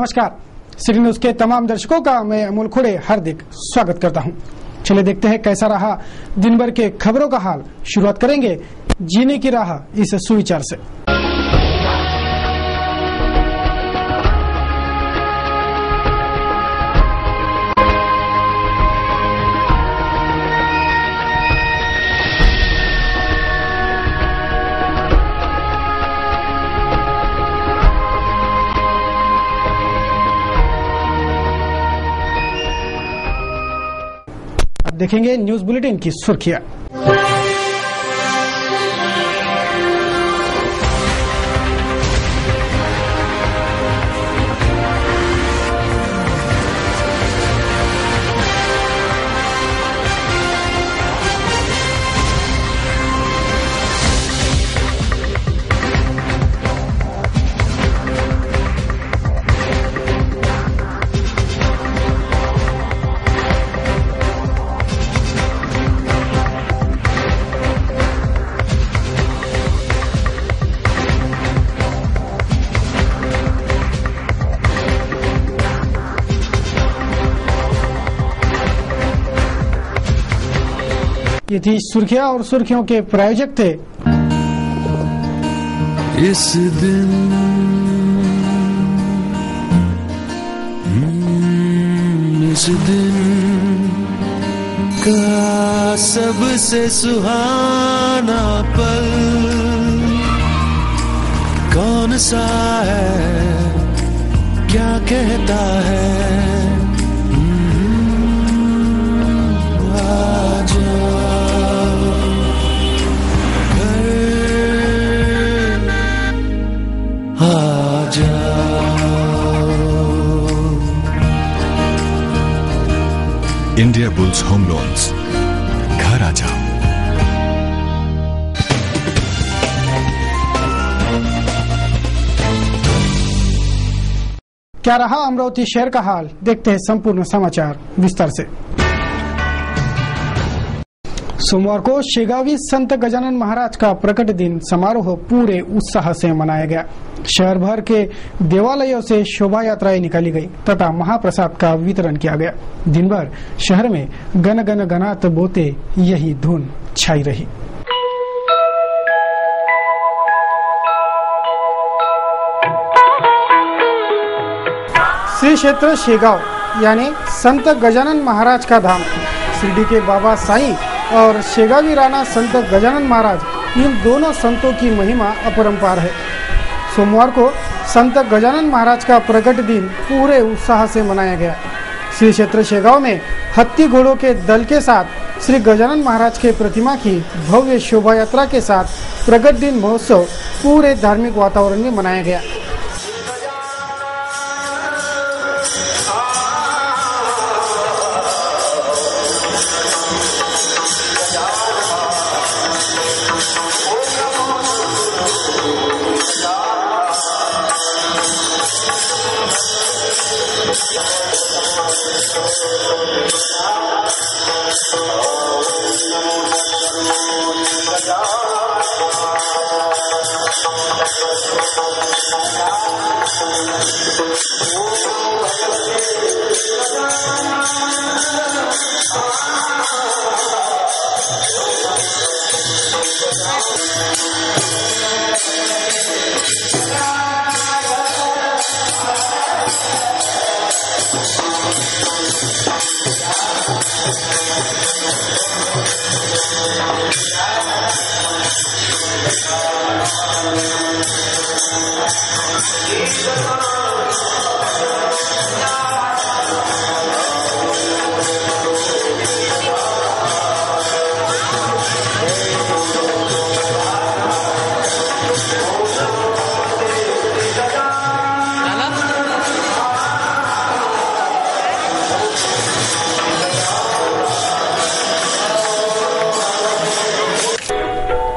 नमस्कार, city news के तमाम दर्शकों का मैं अमोल खुड़े हार्दिक स्वागत करता हूं। चलिए देखते हैं कैसा रहा दिन भर के खबरों का हाल। शुरुआत करेंगे जीने की राह इस सुविचार से। देखेंगे न्यूज बुलेटिन की सुर्खियां। ये थी सुर्खियां और सुर्खियों के प्रायोजक थे इस दिन का सबसे सुहाना पल कौन सा है, क्या कहता है, इंडिया बुल्स होम लोन्स, घर आ जाओ। क्या रहा अमरावती शहर का हाल, देखते हैं संपूर्ण समाचार विस्तार से। सोमवार को शेगावी संत गजानन महाराज का प्रकट दिन समारोह पूरे उत्साह से मनाया गया। शहर भर के देवालयों से शोभा यात्राएं निकाली गई तथा महाप्रसाद का वितरण किया गया। दिन भर शहर में गन गन गनात बोते यही धुन छाई रही। श्री क्षेत्र शेगाव यानी संत गजानन महाराज का धाम, शिरडी के बाबा साईं और शेगावी राणा संत गजानन महाराज, इन दोनों संतों की महिमा अपरंपार है। सोमवार को संत गजानन महाराज का प्रकट दिन पूरे उत्साह से मनाया गया। श्री क्षेत्र शेगाव में हाथी घोड़ों के दल के साथ श्री गजानन महाराज के प्रतिमा की भव्य शोभा यात्रा के साथ प्रकट दिन महोत्सव पूरे धार्मिक वातावरण में मनाया गया।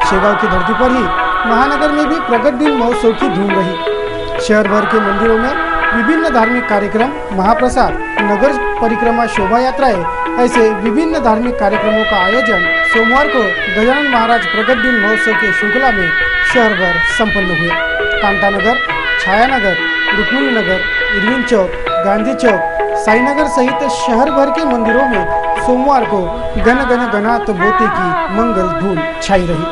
शेगाव की धरती पर ही महानगर में भी प्रकट दिन महोत्सव की धूम रही। शहर भर के मंदिरों में विभिन्न धार्मिक कार्यक्रम, महाप्रसाद, नगर परिक्रमा, शोभा यात्राएं, ऐसे विभिन्न धार्मिक कार्यक्रमों का आयोजन सोमवार को गजानन महाराज प्रकट दिन महोत्सव के श्रृंखला में शहर भर संपन्न हुए। कांटानगर, छायानगर, रुक्मिणी नगर, इरविन चौक, गांधी चौक, साईनगर सहित शहर भर के मंदिरों में सोमवार को गण गण गणात बोते की मंगल धूम छाई रही।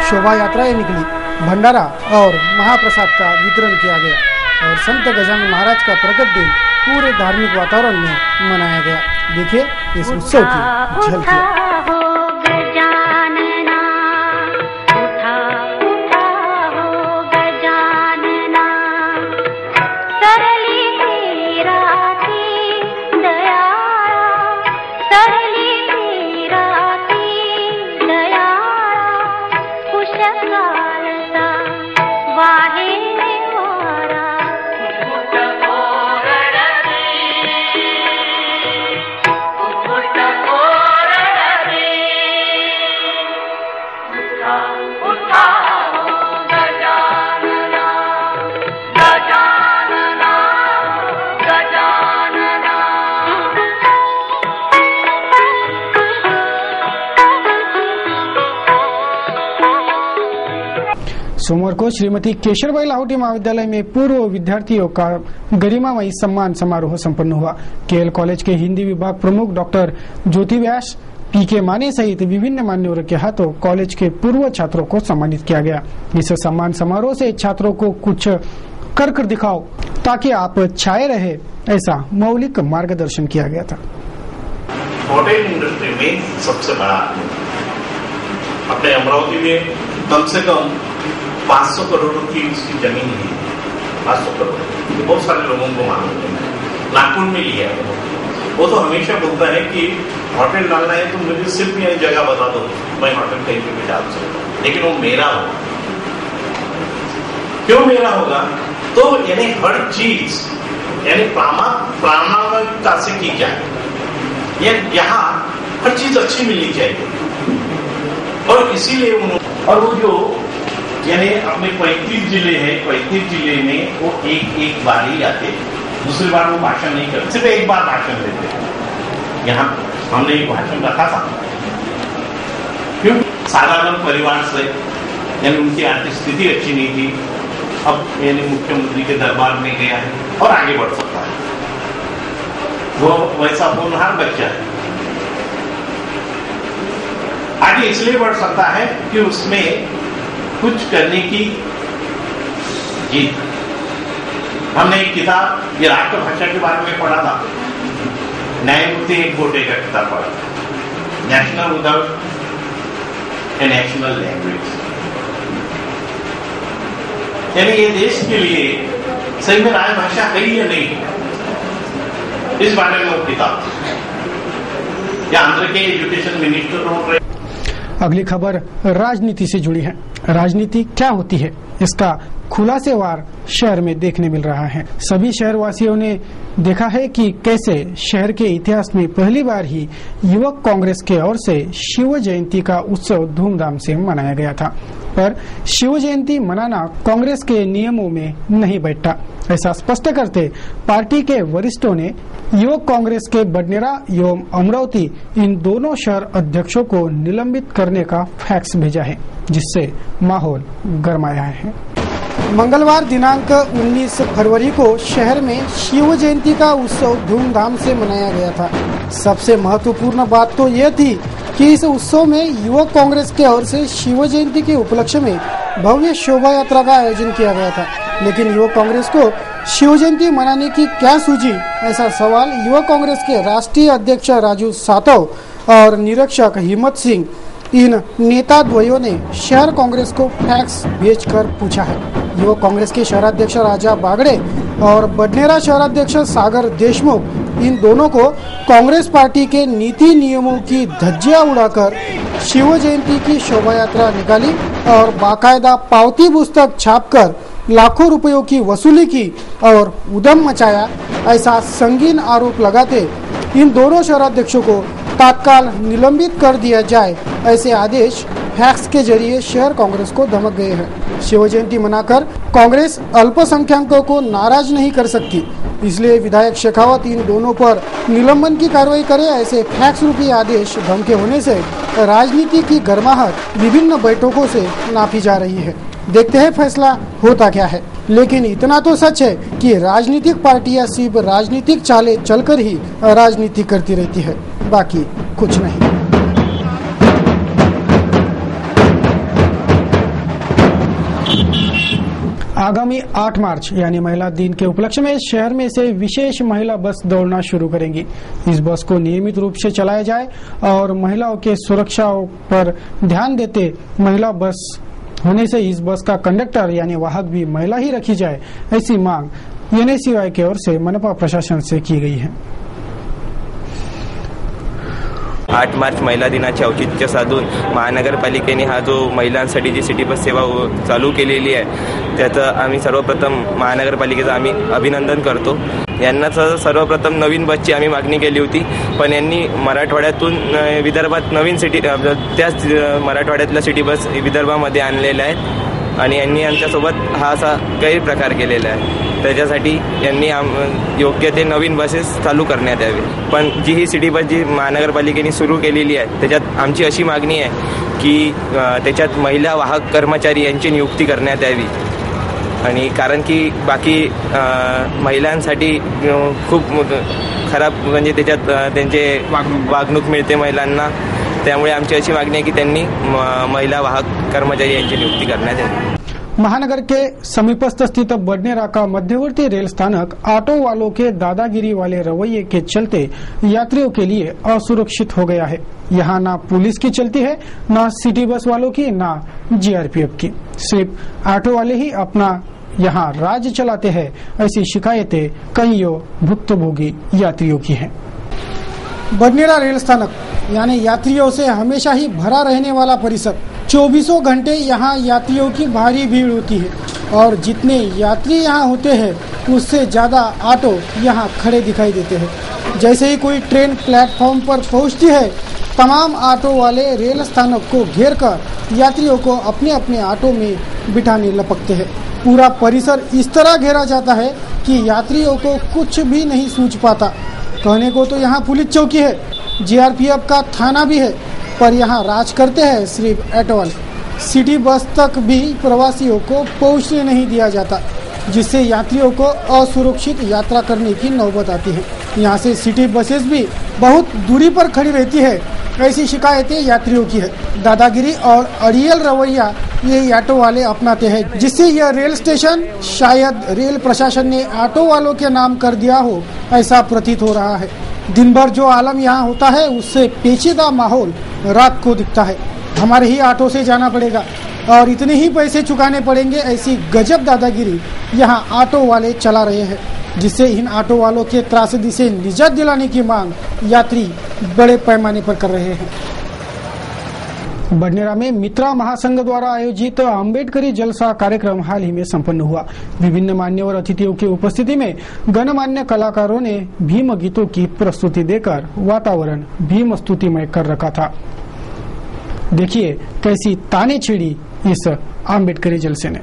शोभा यात्राएं निकली, भंडारा और महाप्रसाद का वितरण किया गया और संत गजानन महाराज का प्रकट दिन पूरे धार्मिक वातावरण में मनाया गया। देखिए इस उत्सव की झलकियां। सोमवार को श्रीमती केशरबाई लाहौटी महाविद्यालय में पूर्व विद्यार्थियों का गरिमामयी सम्मान समारोह संपन्न हुआ। केएल कॉलेज के हिंदी विभाग प्रमुख डॉक्टर ज्योति व्यास, पीके माने सहित विभिन्न मान्यवरों के हाथों कॉलेज के पूर्व छात्रों को सम्मानित किया गया। इस सम्मान समारोह से छात्रों को कुछ कर दिखाओ ताकि आप छाए रहे, ऐसा मौलिक मार्गदर्शन किया गया था। होटल इंडस्ट्री में सबसे बड़ा अपने अमरावती में कम से कम 500 करोड़ की इसकी जमीन है। 500 करोड़ बहुत सारे लोगों को मालूम है। नागपुर में लिया है। वो तो हमेशा बोलता है कि होटल डालना है तो मुझे सिर्फ यह जगह बता दो, मैं होटल कहीं पे भी डाल सकता हूँ, लेकिन वो मेरा होगा। क्यों मेरा होगा? तो यानी हर चीज यानी प्रामाणिकता से की जाए, यहाँ हर चीज अच्छी मिलनी चाहिए। और इसीलिए उन्होंने, और वो जो यानी अपने 35 जिले हैं, 35 जिले में वो एक बार ही आते, दूसरी बार वो भाषण नहीं करते, सिर्फ एक बार भाषण देते। यहाँ हमने एक भाषण रखा था, क्योंकि साधारण परिवार से यानी उनकी आर्थिक स्थिति अच्छी नहीं थी। अब यानी मुख्यमंत्री के दरबार में गया है और आगे बढ़ सकता है। वो वैसा होनहार बच्चा है, आगे इसलिए बढ़ सकता है कि उसमें कुछ करने की जीत। हमने एक किताब, ये राष्ट्रभाषा के बारे में पढ़ा था, न्यायमूर्ति एक गोटे का किताब पढ़ा, नेशनल विदाउट ए नेशनल लैंग्वेज। यानी ये देश के लिए सही में राजभाषा है या नहीं, इस बारे में वो किताब। या आंध्र के एजुकेशन मिनिस्टर हो रहे। अगली खबर राजनीति से जुड़ी है। राजनीति क्या होती है, इसका खुलासेवार शहर में देखने मिल रहा है। सभी शहरवासियों ने देखा है कि कैसे शहर के इतिहास में पहली बार ही युवक कांग्रेस के ओर से शिव जयंती का उत्सव धूमधाम से मनाया गया था, पर शिव जयंती मनाना कांग्रेस के नियमों में नहीं बैठता, ऐसा स्पष्ट करते पार्टी के वरिष्ठों ने युवक कांग्रेस के बडनेरा एवं अमरावती इन दोनों शहर अध्यक्षों को निलंबित करने का फैक्स भेजा है, जिससे माहौल गरमाया है। मंगलवार दिनांक 19 फरवरी को शहर में शिव जयंती का उत्सव धूमधाम से मनाया गया था। सबसे महत्वपूर्ण बात तो यह थी कि इस उत्सव में युवक कांग्रेस के ओर से शिव जयंती के उपलक्ष्य में भव्य शोभा यात्रा का आयोजन किया गया था। लेकिन युवक कांग्रेस को शिव जयंती मनाने की क्या सूझी, ऐसा सवाल युवक कांग्रेस के राष्ट्रीय अध्यक्ष राजू सातव और निरीक्षक हिम्मत सिंह, इन नेता द्वयों ने शहर कांग्रेस को फैक्स भेजकर पूछा है। युवक कांग्रेस के शहराध्यक्ष राजा बागड़े और बडनेरा शहराध्यक्ष सागर देशमुख, इन दोनों को कांग्रेस पार्टी के नीति नियमों की धज्जियां उड़ाकर शिव जयंती की शोभा यात्रा निकाली और बाकायदा पावती पुस्तक छापकर लाखों रुपयों की वसूली की और उधम मचाया, ऐसा संगीन आरोप लगाते इन दोनों शहराध्यक्षों को तत्काल निलंबित कर दिया जाए, ऐसे आदेश फैक्स के जरिए शहर कांग्रेस को धमक गए हैं। शिव जयंती मनाकर कांग्रेस अल्पसंख्यकों को नाराज नहीं कर सकती, इसलिए विधायक शेखावत इन दोनों पर निलंबन की कार्रवाई करे, ऐसे फैक्स रूपी आदेश धमके होने से राजनीति की गर्माहट विभिन्न बैठकों से नापी जा रही है। देखते हैं फैसला होता क्या है। लेकिन इतना तो सच है कि राजनीतिक पार्टियां सिर्फ राजनीतिक चालें चलकर ही राजनीति करती रहती है, बाकी कुछ नहीं। आगामी 8 मार्च यानी महिला दिन के उपलक्ष्य में शहर में से विशेष महिला बस दौड़ना शुरू करेंगी। इस बस को नियमित रूप से चलाया जाए और महिलाओं के सुरक्षा पर ध्यान देते महिला बस होने से इस बस का कंडक्टर यानी वाहक भी महिला ही रखी जाए, ऐसी मांग NSUI की ओर से मनपा प्रशासन से की गई है। 8 मार्च महिला दिनाचे औचित्य साधून महानगरपालिकेने हा जो महिलांसाठी जी सिटी बस सेवा चालू केलेली आहे त्याचं आम्ही सर्वप्रथम महानगरपालिकेचं आम्ही अभिनंदन करतो। यांना सर्वप्रथम नवीन बसची आम्ही मागणी केली होती, पण यांनी मराठवाड्यातून विदर्भात नवीन सिटी त्याच मराठवाड्यातल्या सिटी बस विदर्भामध्ये आणलेल्या आहेत आणि यांनी आमच्यासोबत हा असा गैरप्रकार केलेला आहे। त्याच्यासाठी यांनी योग्य ते नवीन बसेस चालू करण्यात यावे। पण जी ही सिटी बस जी महानगरपालिकेने सुरू केलेली आहे त्याच्यात आमची अशी मागणी आहे की त्याच्यात महिला वाहक कर्मचारी यांची नियुक्ती करण्यात यावी आणि कारण की बाकी महिलांसाठी खूप खराब म्हणजे त्याच्यात त्यांचे वागणूक मिळते महिलांना, त्यामुळे आमची अशी मागणी आहे की त्यांनी महिला वाहक कर्मचारी यांची नियुक्ती करण्यात यावी। महानगर के समीपस्थ स्थित बडनेरा का मध्यवर्ती रेल स्थानक ऑटो वालों के दादागिरी वाले रवैये के चलते यात्रियों के लिए असुरक्षित हो गया है। यहाँ ना पुलिस की चलती है, ना सिटी बस वालों की, ना GRPF की, सिर्फ ऑटो वाले ही अपना यहाँ राज चलाते हैं, ऐसी शिकायतें कईयों भुक्तभोगी यात्रियों की हैं। बडनेरा रेल स्थानक यानी यात्रियों से हमेशा ही भरा रहने वाला परिसर, 24 घंटे यहाँ यात्रियों की भारी भीड़ होती है और जितने यात्री यहाँ होते हैं उससे ज़्यादा ऑटो यहाँ खड़े दिखाई देते हैं। जैसे ही कोई ट्रेन प्लेटफॉर्म पर पहुँचती है, तमाम ऑटो वाले रेल स्थानक को घेरकर यात्रियों को अपने अपने ऑटो में बिठाने लपकते हैं। पूरा परिसर इस तरह घेरा जाता है कि यात्रियों को कुछ भी नहीं सूझ पाता। कहने को तो यहाँ पुलिस चौकी है, GRPF का थाना भी है, पर यहाँ राज करते हैं सिर्फ ऑटो वाले। सिटी बस तक भी प्रवासियों को पहुँचने नहीं दिया जाता, जिससे यात्रियों को असुरक्षित यात्रा करने की नौबत आती है। यहाँ से सिटी बसेस भी बहुत दूरी पर खड़ी रहती है, ऐसी शिकायतें यात्रियों की है। दादागिरी और अड़ियल रवैया ये ऑटो वाले अपनाते हैं, जिससे यह रेल स्टेशन शायद रेल प्रशासन ने ऑटो वालों के नाम कर दिया हो, ऐसा प्रतीत हो रहा है। दिन भर जो आलम यहाँ होता है उससे पेचीदा माहौल रात को दिखता है। हमारे ही ऑटो से जाना पड़ेगा और इतने ही पैसे चुकाने पड़ेंगे, ऐसी गजब दादागिरी यहाँ ऑटो वाले चला रहे हैं, जिससे इन ऑटो वालों के त्रासदी से निजात दिलाने की मांग यात्री बड़े पैमाने पर कर रहे हैं। बडनेरा में मित्रा महासंघ द्वारा आयोजित अम्बेडकरी जलसा कार्यक्रम हाल ही में संपन्न हुआ। विभिन्न मान्यवर अतिथियों की उपस्थिति में गणमान्य कलाकारों ने भीम गीतों की प्रस्तुति देकर वातावरण भीम स्तुतिमय कर रखा था। देखिए कैसी ताने छिड़ी इस अम्बेडकरी जलसे ने।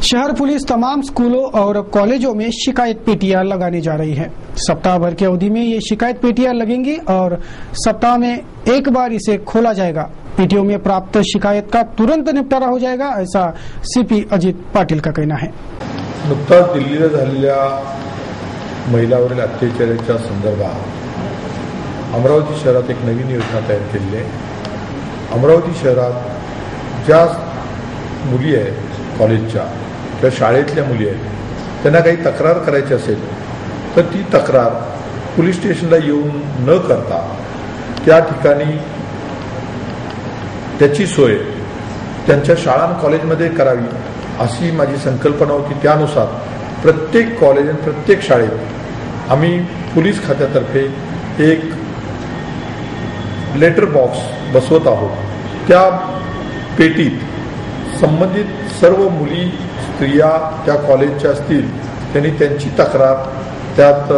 शहर पुलिस तमाम स्कूलों और कॉलेजों में शिकायत पेटियां लगाने जा रही है। सप्ताह भर की अवधि में ये शिकायत पेटियां लगेंगी और सप्ताह में एक बार इसे खोला जाएगा। पेटियों में प्राप्त शिकायत का तुरंत निपटारा हो जाएगा, ऐसा CP अजित पाटील का कहना है। नुकताच दिल्लीला झालेल्या महिलावरील अत्याचाराच्या संदर्भात अमरावती शहरात एक नवीन योजना तयार केली आहे। अमरावती शहरात ज्या मुली आहेत कॉलेजच्या किंवा शाळेतल्या मुली आहेत त्यांना काही तक्रार करायची असेल तर ती तक्रार पोलीस स्टेशनला येऊन न करता त्या ठिकाणी त्याची सोय त्यांच्या शाळा आणि कॉलेजमध्ये करावी अशी माझी संकल्पना होती। त्यानुसार प्रत्येक कॉलेज आणि प्रत्येक शाळेत आम्ही पोलीस खात्यातर्फे एक लेटर बॉक्स बसवत आहोत। त्या पेटीत संबंधित सर्व मुली स्त्रिया त्या कॉलेजच्या असतील त्यांनी त्यांची तक्रार त्यात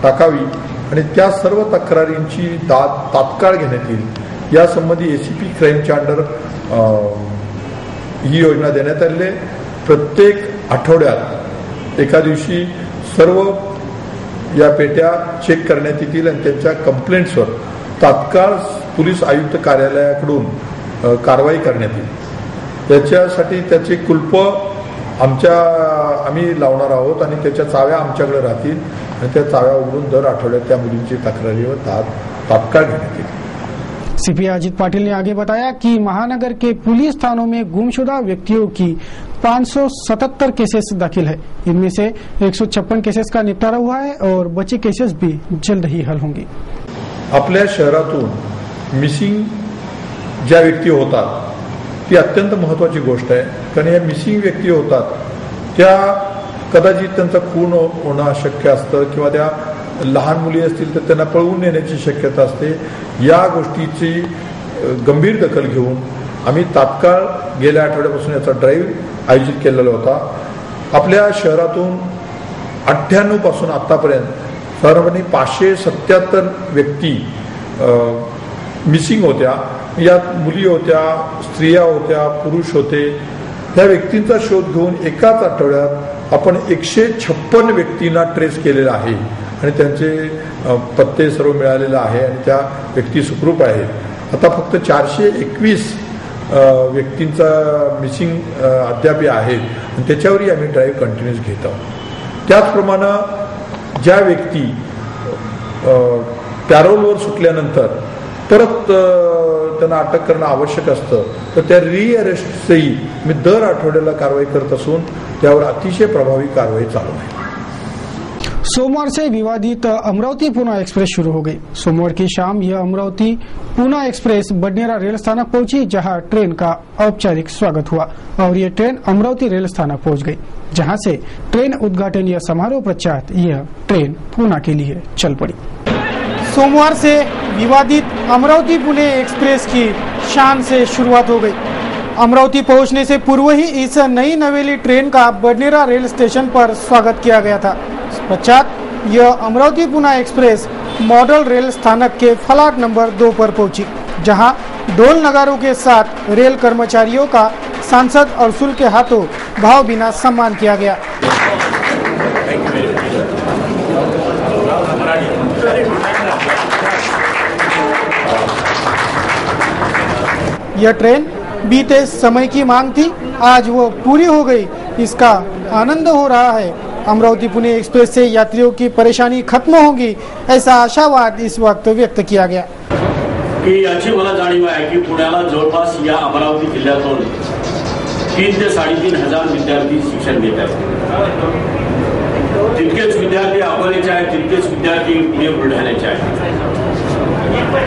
टाकावी आणि त्या सर्व तक्रारींची दाद तात्काळ घेण्यात येईल यासंबंधी ACP क्राईमच्या अंडर ही योजना देण्यात आलेली आहे। प्रत्येक आठवड्यात एका दिवशी सर्व या पेट्या चेक करण्यात येतील आणि त्यांच्या कंप्लेंट्सवर तात्काळ पोलीस आयुक्त कार्यालयाकडून कारवाई करण्यात येईल। त्याच्यासाठी त्याचे कुलप आम्ही लावणार आहोत आणि त्याच्या चाव्या आमच्याकडे राहतील आणि त्या चाव्या उघडून दर आठवड्यात त्या मुलींची तक्रारीवर तात्काळ घेण्यात येईल। CP अजित पाटिल ने आगे बताया कि महानगर के पुलिस थानों में गुमशुदा व्यक्तियों की 577 केसेस दाखिल है। इनमें से 156 केसेस का निपटारा हुआ है और बचे केसेस भी जल्द ही हल होंगे। आपल्या शहरातून मिसिंग ज्या व्यक्ती होतात ती अत्यंत महत्त्वाची गोष्ट आहे, कारण या मिसिंग व्यक्ती होतात त्या कदाचित त्यांचा खून होणं अशक्य असतं किंवा त्या लहान मुली असतील तर त्यांना पळवून नेण्याची शक्यता असते। या गोष्टीची गंभीर दखल घेऊन आम्ही तात्काळ गेल्या आठवड्यापासून याचा ड्राईव्ह आयोजित केलेला होता। आपल्या शहरातून 98 पासून आतापर्यंत साधारणपणे 577 व्यक्ती मिसिंग होत्या। यात मुली होत्या, स्त्रिया होत्या, पुरुष होते। त्या व्यक्तींचा शोध घेऊन एकाच आठवड्यात आपण 156 व्यक्तींना ट्रेस केलेला आहे आणि त्यांचे पत्ते सर्व मिळालेले आहे आणि त्या व्यक्ती सुखरूप आहेत। आता फक्त 421 व्यक्तींचा मिसिंग अद्याप आहेत आणि त्याच्यावरही आम्ही ड्राईव्ह कंटिन्यूस घेत आहोत। त्याचप्रमाणे ज्या व्यक्ती पॅरोलवर सुटल्यानंतर परत त्यांना अटक करणं आवश्यक असतं तर त्या रिअरेस्टचंही मी दर आठवड्याला कारवाई करत असून त्यावर अतिशय प्रभावी कारवाई चालू आहे। सोमवार से विवादित अमरावती पुणे एक्सप्रेस शुरू हो गई। सोमवार की शाम यह अमरावती पुणे एक्सप्रेस बडनेरा रेल स्थानक पहुंची, जहां ट्रेन का औपचारिक स्वागत हुआ और ये ट्रेन अमरावती रेल स्थानक पहुंच गई, जहां से ट्रेन उद्घाटन समारोह पश्चात यह ट्रेन पुणे के लिए चल पड़ी। सोमवार से विवादित अमरावती पुणे एक्सप्रेस की शान से शुरुआत हो गई। अमरावती पहुंचने से पूर्व ही इस नई नवेली ट्रेन का बडनेरा रेल स्टेशन पर स्वागत किया गया था। पश्चात यह Amravati Pune express model rail स्थानक के फलाट नंबर 2 पर पहुंची, जहां ढोल नगारों के साथ रेल कर्मचारियों का सांसद अरसुल के हाथों भावभीना सम्मान किया गया। यह ट्रेन बीते समय की मांग थी, आज वो पूरी हो गई, इसका आनंद हो रहा है। अमरावती पुणे एक्सप्रेस से यात्रियों की परेशानी खत्म होगी, ऐसा आशावाद इस वक्त व्यक्त किया गया। की याची मला जाणीव आहे की पुण्याला जवळपास या अमरावती जिल्ह्यातून 3 ते 3.5 हजार विद्यार्थी शिक्षण घेत आहेत। तितकेच विद्यार्थी अकोल्याचे आहेत, तितकेच विद्यार्थी पुणे बुलढाण्याचे आहेत।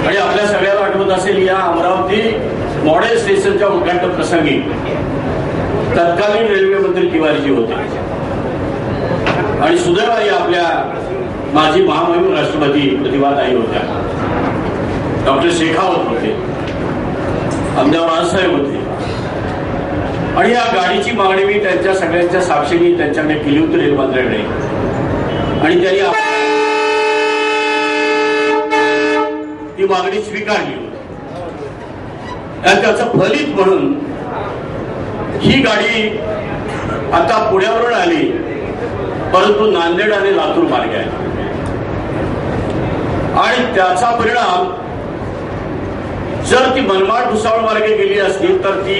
आणि आपल्या सगळ्याला आठवत असेल या अमरावती मॉडेल स्टेशनच्या उद्घाटन प्रसंगी तत्कालीन रेल्वे मंत्री तिवारीजी होते आणि सुदैवाने आपल्या माजी महामहिम राष्ट्रपती प्रतिभाताई होत्या, डॉक्टर शेखावत होते, आमदार बाळासाहेब होते आणि या गाडीची मागणी मी त्यांच्या सगळ्यांच्या साक्षीने त्यांच्याकडे केली होती रेल मंत्र्याकडे आणि त्यांनी ती मागणी स्वीकारली। त्याचं फलित म्हणून ही गाडी आता पुण्यावरून आली, परंतु नांदेड आणि लातूर मार्गे आहे आणि त्याचा परिणाम जर ती मनमाड भुसावळ मार्गे गेली असती तर ती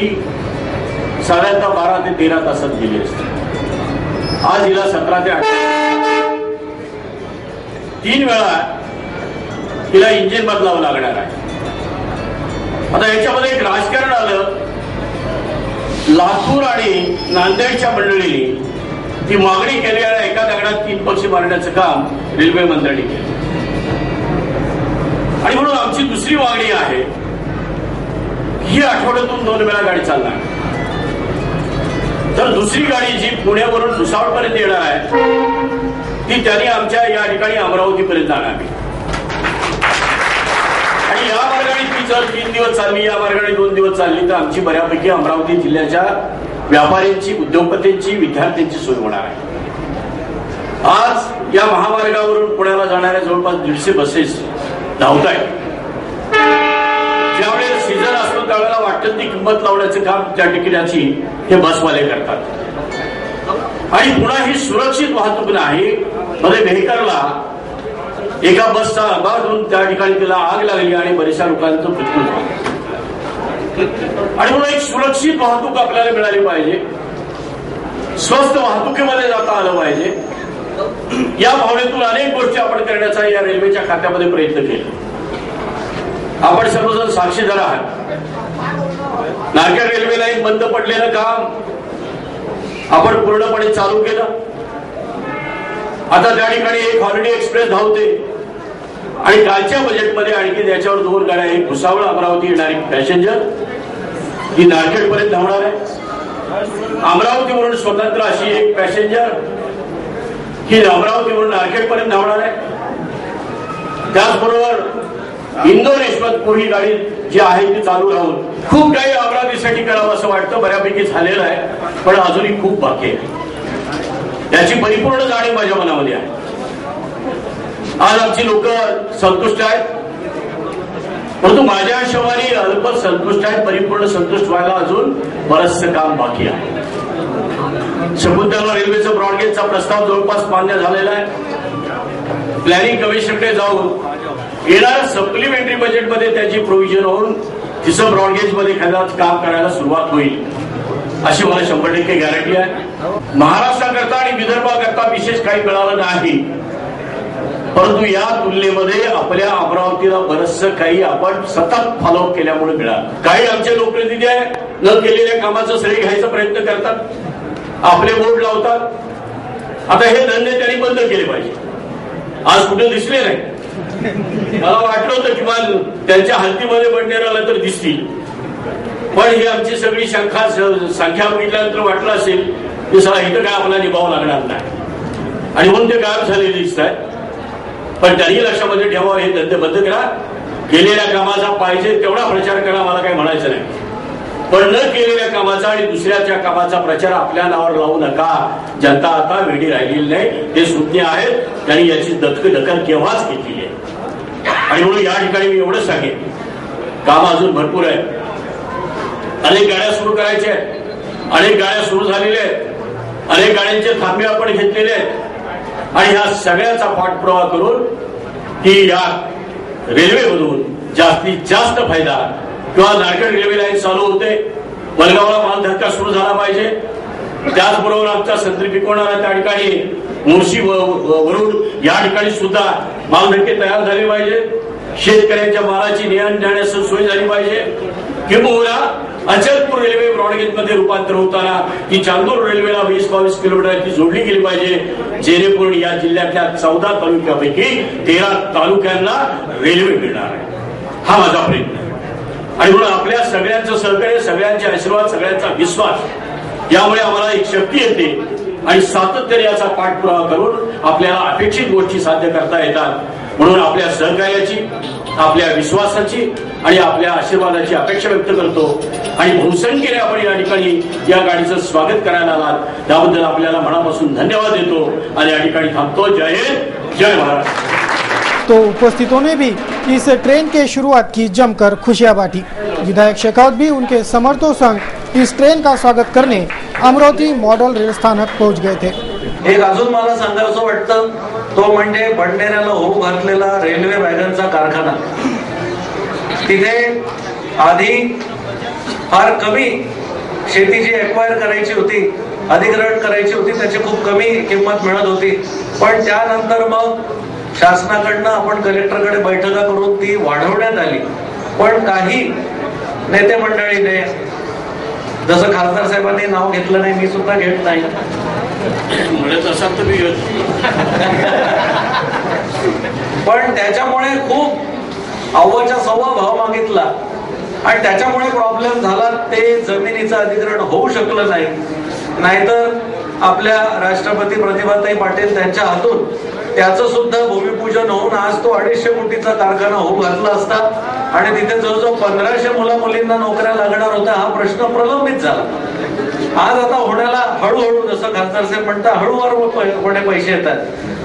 साधारणतः 12 ते 13 तासात गेली असती। आज हिला 17 ते 18 3 वेळा तिला इंजिन बदलावं लागणार आहे। आता याच्यामध्ये एक राजकारण आलं, लातूर आणि नांदेडच्या मंडळींनी ती मागणी केली आणि एका दगडात 3 पक्षी मारण्याचं काम रेल्वे मंत्र्यांनी केलं आणि म्हणून आमची दुसरी मागणी आहे ही आठवड्यातून 2 वेळा गाडी चालणार। तर तर दुसरी गाडी जी पुण्यावरून भुसावळपर्यंत येणार आहे ती त्यांनी आमच्या या ठिकाणी अमरावतीपर्यंत आणावी आणि या मार्गाने ती जर 3 दिवस चालली, या मार्गाने 2 दिवस चालली तर आमची बऱ्यापैकी अमरावती जिल्ह्याच्या व्यापाऱ्यांची, उद्योगपतींची, विद्यार्थ्यांची सोय होणार आहे. आज या महामार्गावरून पुण्याला जाणाऱ्या जवळपास 150 बसेस धावत आहेत. ज्यावेळेला सीझन असतो त्यावेळेला वाटतं ती किंमत लावण्याचं काम त्या तिकिटाची हे बसवाले करतात आणि पुन्हा ही सुरक्षित वाहतूक नाही. मध्ये भेकरला एका बसचा अपघात होऊन त्या ठिकाणी तिला आग लागली आणि बऱ्याचशा लोकांचं मृत्यू झाला. आणि म्हणून एक सुरक्षित वाहतूक आपल्याला मिळाली पाहिजे, स्वस्त वाहतुकीमध्ये जाता आलं पाहिजे. या भावनेतून अनेक गोष्टी आपण करण्याचा या रेल्वेच्या खात्यामध्ये प्रयत्न केला. आपण सर्वजण साक्षीदार आहात. नारखेड रेल्वे लाईन बंद पडलेलं काम आपण पूर्णपणे चालू केलं. आता त्या ठिकाणी एक हॉलिडे एक्सप्रेस धावते आणि कालच्या बजेटमध्ये आणखी त्याच्यावर 2 गाड्या, एक भुसावळ अमरावती येणारी पॅसेंजर ही नारखेड पर्यंत धावणार आहे. अमरावतीवरून स्वतंत्र अशी एक पॅसेंजर ही अमरावतीवरून नारखेड पर्यंत धावणार आहे. त्याचबरोबर इंदोर यशवंतपूर ही गाडी जी आहे ती चालू राहून खूप काही अमरावतीसाठी करावं असं वाटतं, बऱ्यापैकी झालेलं आहे पण अजूनही खूप बाकी आहे. याची परिपूर्ण जाणीव माझ्या मनामध्ये आहे. आज आमची लोक संतुष्ट आहेत, परंतु माझ्या हिशोबाने अल्प संतुष्ट आहेत. परिपूर्ण संतुष्ट व्हायला अजून बरंचसं काम बाकी आहे. शकुंतला रेल्वेचं ब्रॉडगेजचा प्रस्ताव जवळपास मान्य झालेला आहे. प्लॅनिंग कमिशनकडे जाऊन येणाऱ्या सप्लिमेंटरी बजेटमध्ये त्याची प्रोव्हिजन होऊन तिसरं ब्रॉडगेज मध्ये काम करायला सुरुवात होईल अशी मला 100% गॅरंटी आहे. महाराष्ट्राकरता आणि विदर्भाकरता विशेष काही मिळालं नाही, परंतु या तुलनेमध्ये आपल्या अमरावतीला बरंचसं काही आपण सतत फॉलोअप केल्यामुळे मिळालं. काही आमचे लोकप्रतिनिधी आहे न केलेल्या कामाचं श्रेय घ्यायचा प्रयत्न करतात, आपले बोर्ड लावतात. आता हे धंदे त्यांनी बंद केले पाहिजे. आज कुठे दिसले नाही. मला वाटलं होतं किंवा त्यांच्या हद्दीमध्ये बंडनेर आलं तर दिसतील, पण ही आमची सगळी संख्या बघितल्यानंतर वाटलं असेल की सगळं इथं काय आपल्याला निभावं लागणार नाही आणि म्हणून ते गायब झालेले दिसत आहे. पण त्यांनी लक्षामध्ये ठेवावं, हे धंदे बंद करा. केलेल्या कामाचा पाहिजे तेवढा प्रचार करा, मला काही म्हणायचं नाही, पण न केलेल्या कामाचा आणि दुसऱ्याच्या कामाचा प्रचार आपल्या नावावर लावू नका. जनता आता वेडी राहिलेली नाही, ते सुज्ञ आहेत. त्यांनी याची दखल केव्हाच घेतलेली आहे. आणि म्हणून या ठिकाणी मी एवढंच सांगेन, काम अजून भरपूर आहे. अनेक गाड्या सुरू करायच्या आहेत, अनेक गाड्या सुरू झालेल्या आहेत, अनेक गाड्यांचे थांबे आपण घेतलेले आहेत आणि ह्या सगळ्याचा पाठपुरावा करून की या रेल्वेमधून जास्तीत जास्त फायदा किंवा नारखेड रेल्वे लाईन चालू होते, वलगावला मालधक्का सुरू झाला पाहिजे. त्याचबरोबर आमचा संत्रिपिकोणाला त्या ठिकाणी मुळशी वरून या ठिकाणी सुद्धा मालधक्के तयार झाले पाहिजे. शेतकऱ्यांच्या मालाची नेहण जाण्याची सोय झाली पाहिजे. किंबहुना अचलपूर रेल्वे ब्रॉडगेज मध्ये रूपांतर होताना ती चांदूर रेल्वेला 20-22 किलोमीटर जोडली गेली पाहिजे, जेणेकरून या जिल्ह्यातल्या 14 तालुक्यापैकी 13 तालुक्यांना रेल्वे मिळणार आहे. हा माझा प्रयत्न आहे. आणि म्हणून आपल्या सगळ्यांचं सहकार्य, सगळ्यांचे आशीर्वाद, सगळ्यांचा विश्वास यामुळे आम्हाला एक शक्ती येते आणि सातत्याने याचा पाठपुरावा करून आपल्याला अपेक्षित गोष्टी साध्य करता येतात. म्हणून आपल्या सहकार्याची, आपल्या विश्वासाची आणि आपल्या आशीर्वादाची अपेक्षा व्यक्त करतो आणि बहुसंख्येने आपण या ठिकाणी या गाडीचं स्वागत करायला आलात त्याबद्दल आपल्याला मनापासून धन्यवाद देतो आणि या ठिकाणी थांबतो. जय हिंद, जय महाराष्ट्र. तो उपस्थितों ने भी इस ट्रेन के शुरुआत की जमकर खुशियां बांटी. विधायक शेखावत भी उनके समर्थकों संग इस ट्रेन का स्वागत करने अमरावती मॉडल रेल स्थानक पहुंच गए थे. एक अजून मला सांगायचं वाटतं तो म्हणजे बंडनेराला होऊ घातलेला रेल्वे वॅगनचा कारखाना. तिथे आधी फार कमी शेती जी एक्वायर करायची होती, अधिग्रहण करायची होती, त्याची खूप कमी किंमत मिळत होती. पण त्यानंतर मग शासनाकडनं आपण कलेक्टरकडे बैठका करून ती वाढवण्यात आली. पण काही नेते मंडळीने, जसं खासदार साहेबांनी नाव घेतलं नाही, मी सुद्धा घेत नाही, म्हणत असाल तर मी पण त्याच्यामुळे खूप अव्वाच्या सव्वा भाव मागितला आणि त्याच्यामुळे प्रॉब्लेम झाला. ते जमिनीचं अधिग्रहण होऊ शकलं नाही नाहीतर आपल्या राष्ट्रपती प्रतिभाताई पाटील त्यांच्या हातून त्याचं सुद्धा भूमिपूजन होऊन आज तो 250 कोटीचा कारखाना होऊ घातला असता आणि तिथे जवळजवळ 1500 मुला-मुलींना नोकऱ्या लागणार होत्या. हा प्रश्न प्रलंबित झाला. आज आता होण्याला हळूहळू, जसं खासदार साहेब म्हणतात, हळूवारपणे पैसे येतात.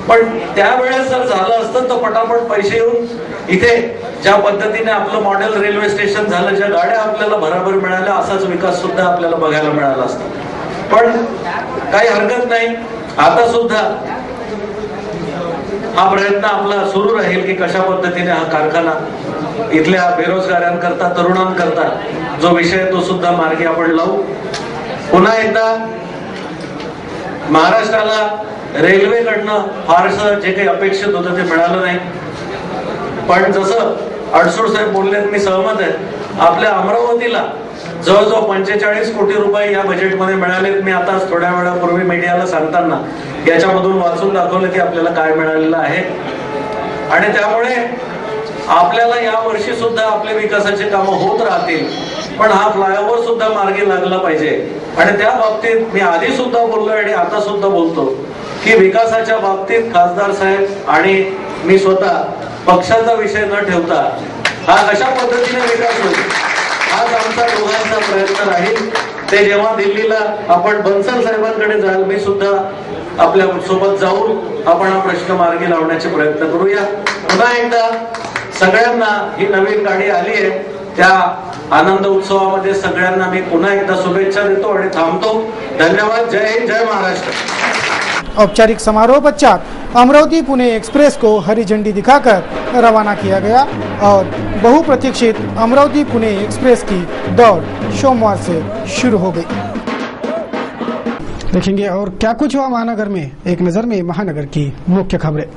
पण त्यावेळेस जर झालं असतं तर पटापट पैसे येऊन इथे ज्या पद्धतीने आपलं मॉडेल रेल्वे स्टेशन झालं, ज्या गाड्या आपल्याला भराभर मिळाल्या, असाच विकास सुद्धा आपल्याला बघायला मिळाला असता. पण काही हरकत नाही, आता सुद्धा हा प्रयत्न आपला सुरू राहील की कशा पद्धतीने हा कारखाना इथल्या बेरोजगारांकरता, तरुणांकरता जो विषय तो सुद्धा मार्गी आपण लावू. पुन्हा एकदा महाराष्ट्राला रेल्वेकडनं फारसं जे काही अपेक्षित होतं ते मिळालं नाही. पण जसं अडसूळ साहेब बोललेत, मी सहमत आहे. आपल्या अमरावतीला जवळजवळ 45 कोटी रुपये या बजेटमध्ये मिळालेत. मी आता थोड्या वेळापूर्वी मीडियाला सांगताना याच्यामधून वाचून दाखवलं की आपल्याला काय मिळालेलं आहे. आणि त्यामुळे आपल्याला या वर्षी सुद्धा आपले विकासाचे कामं होत राहतील. पण हा फ्लायओव्हर सुद्धा मार्गी लागला पाहिजे. आणि त्या बाबतीत मी आधी सुद्धा बोललोय आणि आता सुद्धा बोलतो की विकासाच्या बाबतीत खासदार साहेब आणि मी स्वतः पक्षाचा विषय न ठेवता हा कशा पद्धतीने विकास होईल हाच आमचा दोघांचा प्रयत्न राहील. ते जेव्हा दिल्लीला आपण बन्सल साहेबांकडे जाल, मी सुद्धा आपल्या सोबत जाऊन आपण हा प्रश्न मार्गी लावण्याचे प्रयत्न करूया. पुन्हा एकदा सगळ्यांना ही नवीन गाडी आली आहे त्या आनंद उत्सवामध्ये सगळ्यांना मी पुन्हा एकदा शुभेच्छा देतो आणि थांबतो. धन्यवाद. जय हिंद, जय महाराष्ट्र. औपचारिक समारोह पश्चात अमरावती पुणे एक्सप्रेस को हरी झंडी दिखाकर रवाना किया गया और बहुप्रतीक्षित अमरावती पुणे एक्सप्रेस की दौड़ सोमवार से शुरू हो गई. देखेंगे और क्या कुछ हुआ महानगर में, एक नजर में महानगर की मुख्य खबरें.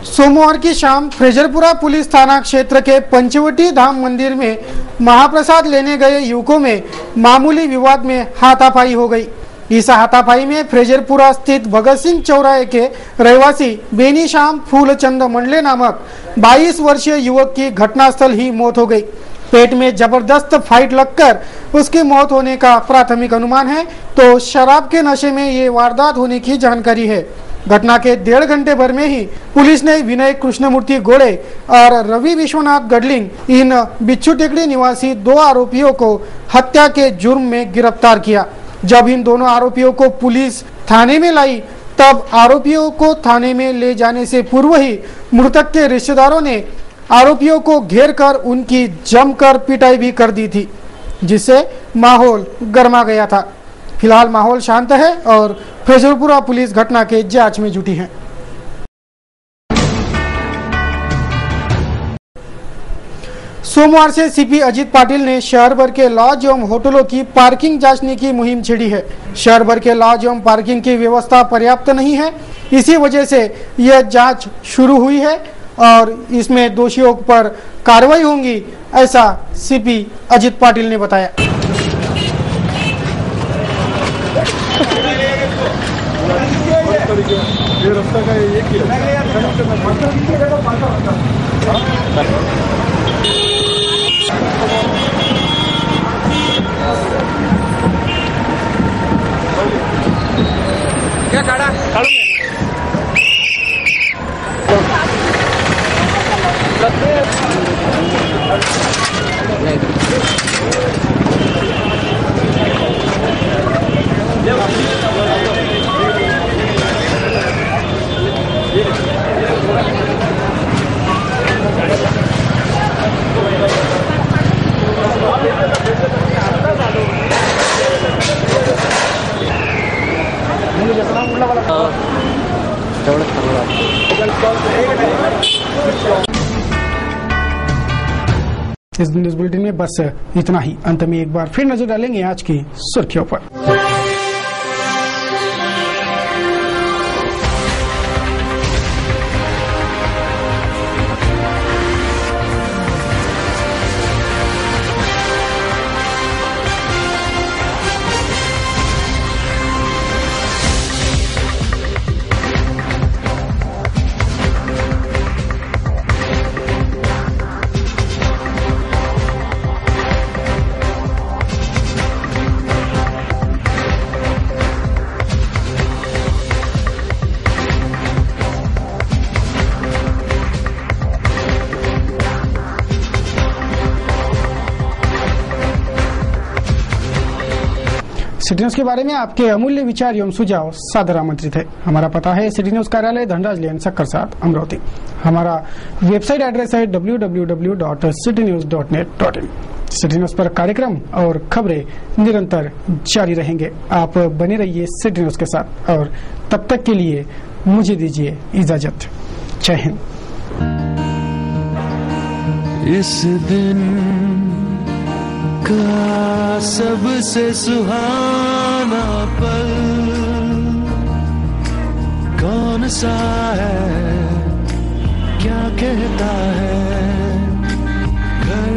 सोमवार की शाम फ्रेजरपुरा पुलिस थाना क्षेत्र के पंचवटी धाम मंदिर में महाप्रसाद लेने गए युवकों में मामूली विवाद में हाथापाई हो गई. इस हाथापाई में फ्रेजरपुरा स्थित भगत सिंह चौराहे के रहवासी बेनीश्याम फूलचंद मंडले नामक 22 वर्षीय युवक की घटनास्थल ही मौत हो गई. पेट में जबरदस्त फाइट लगकर उसकी मौत होने का प्राथमिक अनुमान है, तो शराब के नशे में ये वारदात होने की जानकारी है. घटना के 1.5 घंटे भर में ही पुलिस ने विनय कृष्णमूर्ति गोड़े और रवि विश्वनाथ गडलिंग इन बिच्छू टेकड़ी निवासी 2 आरोपियों को हत्या के जुर्म में गिरफ्तार किया. जब इन दोनों आरोपियों को पुलिस थाने में लाई तब आरोपियों को थाने में ले जाने से पूर्व ही मृतक के रिश्तेदारों ने आरोपियों को घेर कर उनकी जमकर पिटाई भी कर दी थी, जिससे माहौल गर्मा गया था. फिलहाल माहौल शांत है और फ्रेजरपुरा पुलिस घटना के जांच में जुटी है. सोमवार से सीपी अजित पाटिल ने शहर भर के लॉज एवं होटलों की पार्किंग जांचने की मुहिम छेड़ी है. शहर भर के लॉज एवं पार्किंग की व्यवस्था पर्याप्त नहीं है, इसी वजह से यह जांच शुरू हुई है और इसमें दोषियों पर कार्रवाई होगी, ऐसा सीपी अजित पाटिल ने बताया. ये रास्ता का एक ही क्या काढा इस न्यूज बुलेटिन में बस इतना ही. अंत में एक बार फिर नजर डालेंगे आज की सुर्खियों पर. सिटी न्यूज के बारे में आपके अमूल्य विचार एवं सुझाव सादर आमंत्रित है। हमारा पता है सिटी न्यूज कार्यालय धनराज लेन सक्कर 7 अमरावती। हमारा वेबसाइट एड्रेस है www.citynews.net.in। सिटी न्यूज पर कार्यक्रम और खबरें निरंतर जारी रहेंगे। आप बने रहिए सिटी न्यूज के साथ और तब तक के लिए मुझे दीजिए इजाजत। जय हिंद। इस दिन का सबसे सुहाना पल कौन सा है, क्या कहता है घर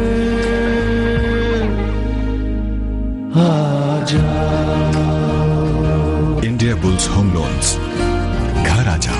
आ जाओ। इंडिया बुल्स होम लोन्स, घर आ जाओ।